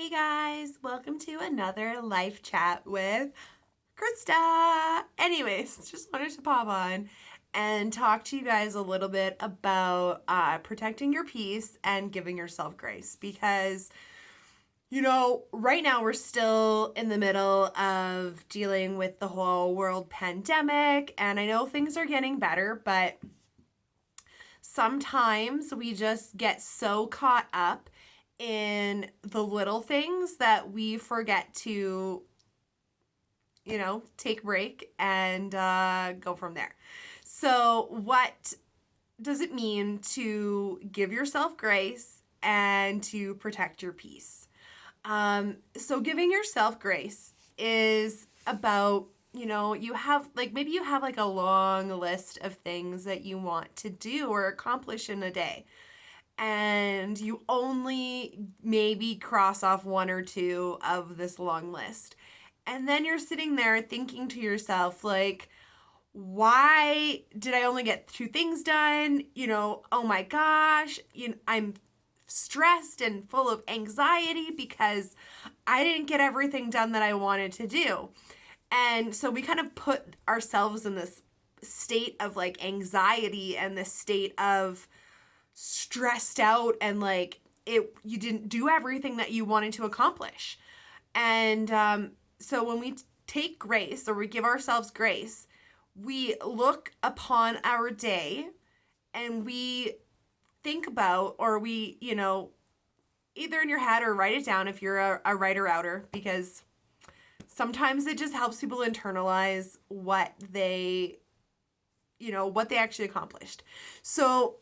Hey guys, welcome to another life chat with Krista. Anyways, just wanted to pop on and talk to you guys a little bit about protecting your peace and giving yourself grace because, right now we're still in the middle of dealing with the whole world pandemic, and I know things are getting better, but sometimes we just get so caught up in the little things that we forget to, take a break and go from there. So, what does it mean to give yourself grace and to protect your peace? So, giving yourself grace is about you have maybe you have a long list of things that you want to do or accomplish in a day, and you only maybe cross off one or two of this long list. And then you're sitting there thinking to yourself, why did I only get two things done? Oh my gosh, I'm stressed and full of anxiety because I didn't get everything done that I wanted to do. And so we kind of put ourselves in this state of anxiety and this state of stressed out, and you didn't do everything that you wanted to accomplish. And so when we take grace, or we give ourselves grace, we look upon our day and we think about, or we either in your head or write it down if you're a writer outer, because sometimes it just helps people internalize what they actually accomplished. So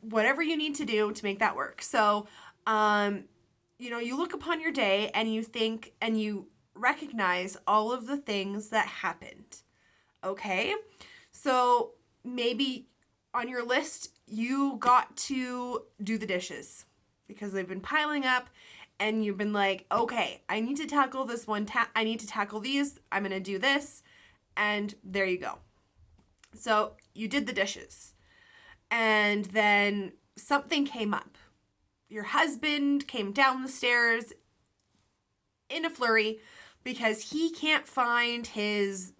whatever you need to do to make that work. So, you look upon your day and you think and you recognize all of the things that happened. Okay? So maybe on your list, you got to do the dishes because they've been piling up, and you've been like, okay, I need to tackle this one. I need to tackle these. I'm going to do this. And there you go. So you did the dishes. And then something came up. Your husband came down the stairs in a flurry because he can't find his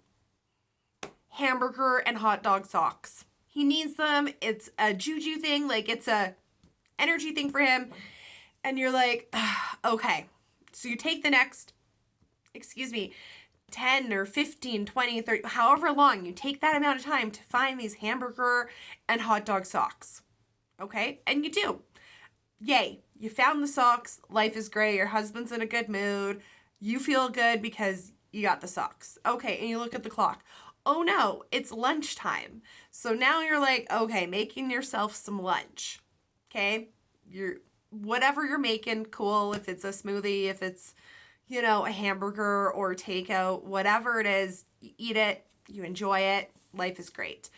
hamburger and hot dog socks. He needs them. It's a juju thing. It's a energy thing for him. And you're like, okay. So you take the next, 10 or 15, 20, 30, however long you take that amount of time to find these hamburger and hot dog socks. Okay? And you do. Yay. You found the socks. Life is great. Your husband's in a good mood. You feel good because you got the socks. Okay. And you look at the clock. Oh no, it's lunchtime. So now you're like, okay, making yourself some lunch. Okay? Whatever you're making, cool. If it's a smoothie, if it's a hamburger or takeout, whatever it is, you eat it, you enjoy it, life is great.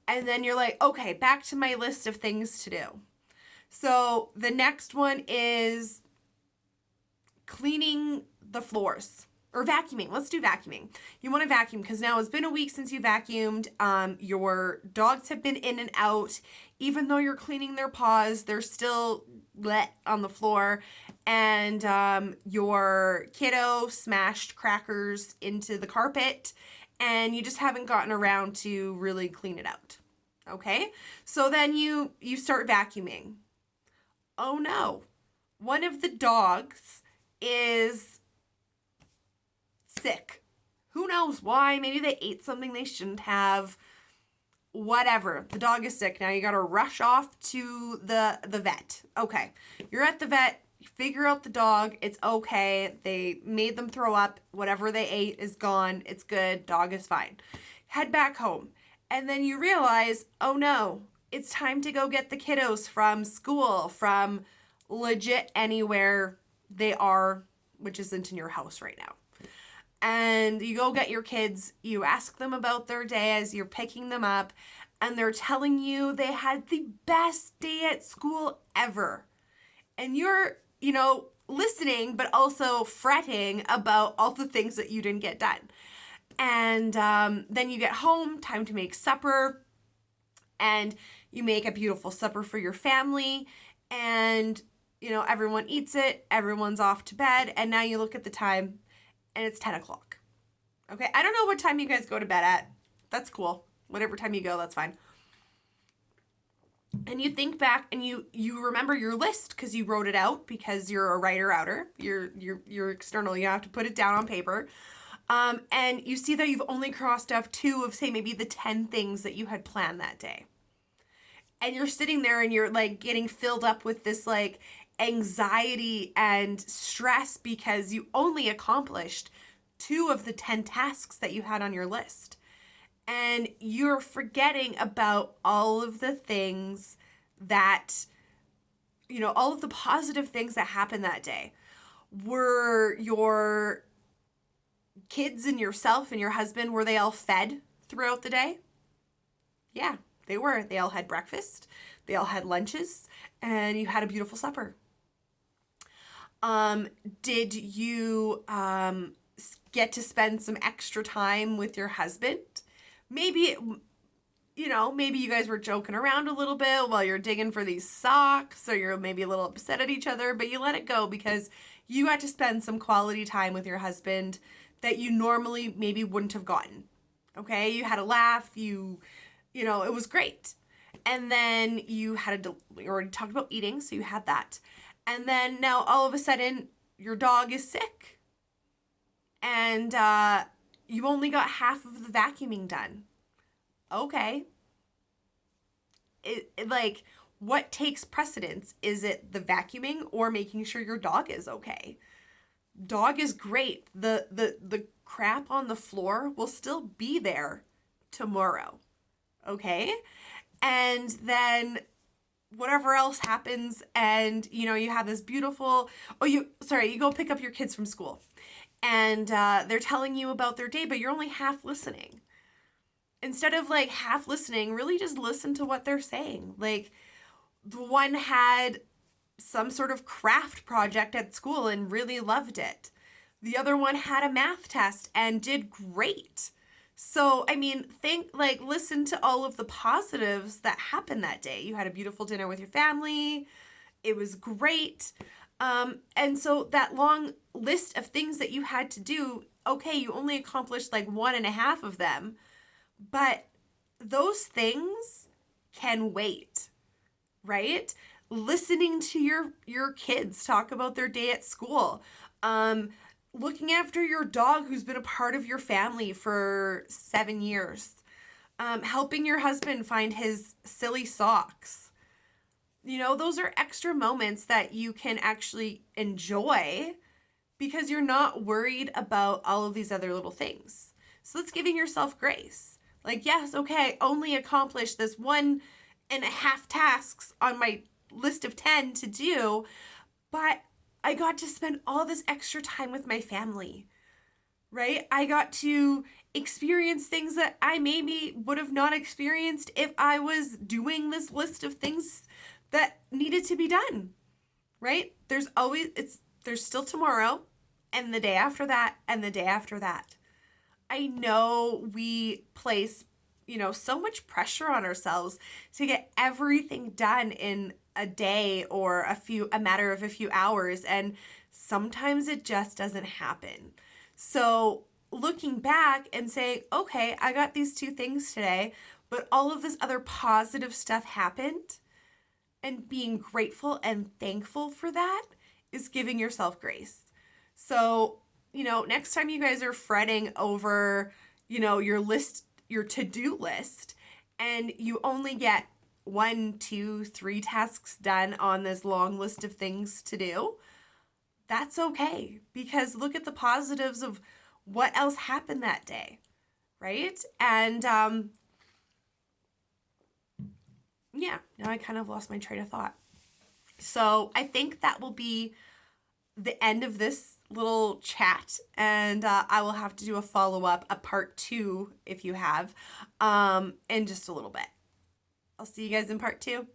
And then you're like, okay, back to my list of things to do. So the next one is cleaning the floors or vacuuming. Let's do vacuuming. You want to vacuum because now it's been a week since you vacuumed. Your dogs have been in and out. Even though you're cleaning their paws, they're still on the floor. And your kiddo smashed crackers into the carpet, and you just haven't gotten around to really clean it out. Okay? So then you start vacuuming. Oh no. One of the dogs is sick. Who knows why? Maybe they ate something they shouldn't have. Whatever. The dog is sick. Now you got to rush off to the vet. Okay. You're at the vet. You figure out the dog. It's okay. They made them throw up. Whatever they ate is gone. It's good. Dog is fine. Head back home. And then you realize, oh no, it's time to go get the kiddos from school, from legit anywhere they are, which isn't in your house right now. And you go get your kids, you ask them about their day as you're picking them up, and they're telling you they had the best day at school ever. And you're, listening, but also fretting about all the things that you didn't get done. And then you get home, time to make supper, and you make a beautiful supper for your family, and everyone eats it, everyone's off to bed, and now you look at the time and it's 10 o'clock. Okay, I don't know what time you guys go to bed at. That's cool. Whatever time you go, that's fine. And you think back and you remember your list because you wrote it out because you're a writer-outer. You're external. You have to put it down on paper. And you see that you've only crossed off 2 of, say, maybe the 10 things that you had planned that day. And you're sitting there and you're like getting filled up with this like anxiety and stress because you only accomplished 2 of the 10 tasks that you had on your list. And you're forgetting about all of the things that, all of the positive things that happened that day. Were your kids and yourself and your husband, were they all fed throughout the day? Yeah, they were. They all had breakfast. They all had lunches. And you had a beautiful supper. Did you get to spend some extra time with your husband? Maybe, maybe you guys were joking around a little bit while you're digging for these socks, or you're maybe a little upset at each other, but you let it go because you got to spend some quality time with your husband that you normally maybe wouldn't have gotten. Okay? You had a laugh, it was great. And then you we already talked about eating, so you had that. And then now all of a sudden, your dog is sick. And, you only got half of the vacuuming done. Okay. What takes precedence? Is it the vacuuming or making sure your dog is okay? Dog is great. The crap on the floor will still be there tomorrow. Okay? And then whatever else happens and, you have this beautiful, you go pick up your kids from school. And they're telling you about their day, but you're only half listening. Instead of half listening, really just listen to what they're saying. The one had some sort of craft project at school and really loved it. The other one had a math test and did great. So, listen to all of the positives that happened that day. You had a beautiful dinner with your family. It was great. And so that long list of things that you had to do, okay, you only accomplished 1.5 of them, but those things can wait, right? Listening to your kids talk about their day at school, looking after your dog who's been a part of your family for 7 years, helping your husband find his silly socks. Those are extra moments that you can actually enjoy because you're not worried about all of these other little things. So that's giving yourself grace. Yes, okay, I only accomplished this 1.5 tasks on my list of 10 to do, but I got to spend all this extra time with my family, right? I got to experience things that I maybe would have not experienced if I was doing this list of things that needed to be done, right? There's still tomorrow and the day after that and the day after that. I know we place, so much pressure on ourselves to get everything done in a day or a matter of a few hours, and sometimes it just doesn't happen. So looking back and saying, okay, I got these 2 things today, but all of this other positive stuff happened, and being grateful and thankful for that is giving yourself grace. So, next time you guys are fretting over, your list, your to-do list, and you only get 1, 2, 3 tasks done on this long list of things to do, that's okay. Because look at the positives of what else happened that day, right? And, yeah, now I kind of lost my train of thought. So I think that will be the end of this little chat, and I will have to do a follow-up, a part 2, if you have, in just a little bit. I'll see you guys in part 2.